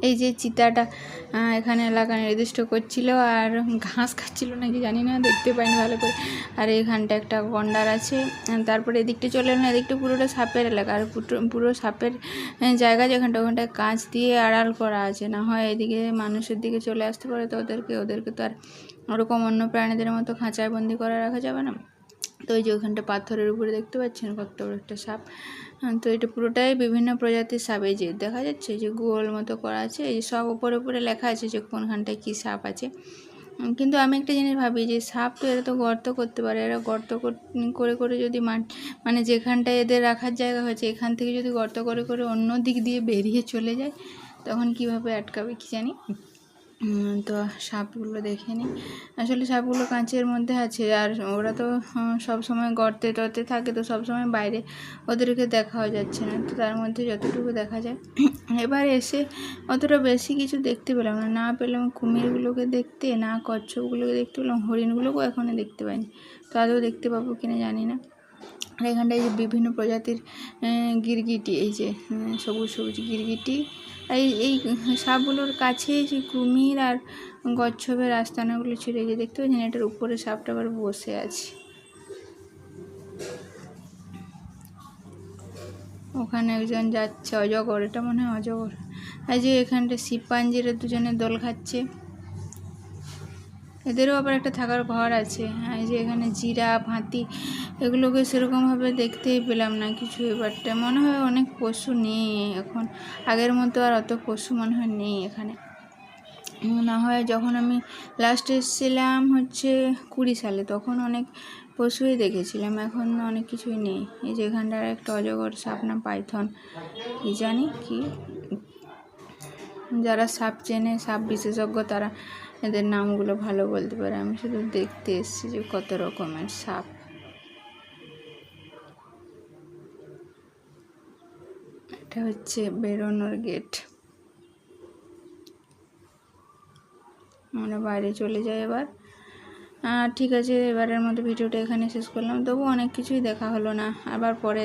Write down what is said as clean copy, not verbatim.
এই যে চিতাটা এখানে এলাকা নির্দিষ্ট করছিল আর ঘাস খাচ্ছিল নাকি জানি না, দেখতে পাইনি ভালো করে। আর এখানটা একটা গন্ডার আছে। তারপরে এদিকটা চলে এলাম, এদিকটা পুরোটা সাপের এলাকা। আর পুরো সাপের জায়গা যেখানটা, ওখানটায় কাঁচ দিয়ে আড়াল করা আছে, না হয় এদিকে মানুষের দিকে চলে আসতে পারে। তো ওদেরকে তো আর ওরকম অন্য প্রাণীদের মতো খাঁচায় বন্দি করে রাখা যাবে না। তো এই যে ওখানটা পাথরের উপরে দেখতে পাচ্ছেন কত বড় একটা সাপ। তো এটা পুরোটাই বিভিন্ন প্রজাতির সাপ। এই যে দেখা যাচ্ছে যে গোল মতো করা আছে, এই যে সব উপরে উপরে লেখা আছে যে কোনখানটায় কী সাপ আছে। কিন্তু আমি একটা জিনিস ভাবি যে সাপ তো এরা তো গর্ত করতে পারে, এরা গর্ত করে করে যদি মানে যেখানটায় এদের রাখার জায়গা হয়েছে এখান থেকে যদি গর্ত করে করে অন্য দিক দিয়ে বেরিয়ে চলে যায়, তখন কিভাবে আটকাবে কি জানি। তো সাপগুলো দেখে নিই। আসলে সাপগুলো কাঁচের মধ্যে আছে, আর ওরা তো সব সময় গর্তে টর্তে থাকে, তো সব সময় বাইরে ওদেরকে দেখাও যাচ্ছে না। তো তার মধ্যে যতটুকু দেখা যায়, এবার এসে অতটা বেশি কিছু দেখতে পেলাম না পেলাম কুমিরগুলোকে দেখতে, না কচ্ছপগুলোকে দেখতে পেলাম, হরিণগুলোকেও এখনও দেখতে পাইনি। তো আদৌ দেখতে পাবো কিনা জানি না। আর এখানটায় যে বিভিন্ন প্রজাতির গিরগিটি, এই যে সবুজ সবুজ গিরগিটি। এই সাপগুলোর কাছে যে কুমির আর কচ্ছপের আস্তানাগুলো ছিল, এই যে দেখতে পাচ্ছেন এটার উপরে সাপটা আবার বসে আছে। ওখানে একজন যাচ্ছে, অজগর, এটা মনে হয় অজগর। এই যে এখানটা শিম্পাঞ্জিরা দুজনে দোল খাচ্ছে, এদেরও আবার একটা থাকার ঘর আছে। এই যে এখানে জিরাফ, হাতি, এগুলোকে সেরকমভাবে দেখতেই পেলাম না কিছু। এবারটা মনে হয় অনেক পশু নেই এখন, আগের মতো আর অত পশু মনে হয় নেই এখানে। না হয় যখন আমি লাস্ট এসেছিলাম হচ্ছে 20 সালে, তখন অনেক পশুই দেখেছিলাম, এখন অনেক কিছুই নেই। এই যে এখানটার একটা অজগর সাপ না পাইথন কি জানি কি, যারা সাপ চেনে, সাপ বিশেষজ্ঞ, তারা এদের নামগুলো ভালো বলতে পারে। আমি শুধু দেখতে এসেছি যে কত রকমের সাপ। এটা হচ্ছে বেরোনোর গেট। আমরা বাইরে চলে যাই এবার। ঠিক আছে, এবারের মতো ভিডিওটা এখানে শেষ করলাম। তবু অনেক কিছুই দেখা হলো না, আবার পরে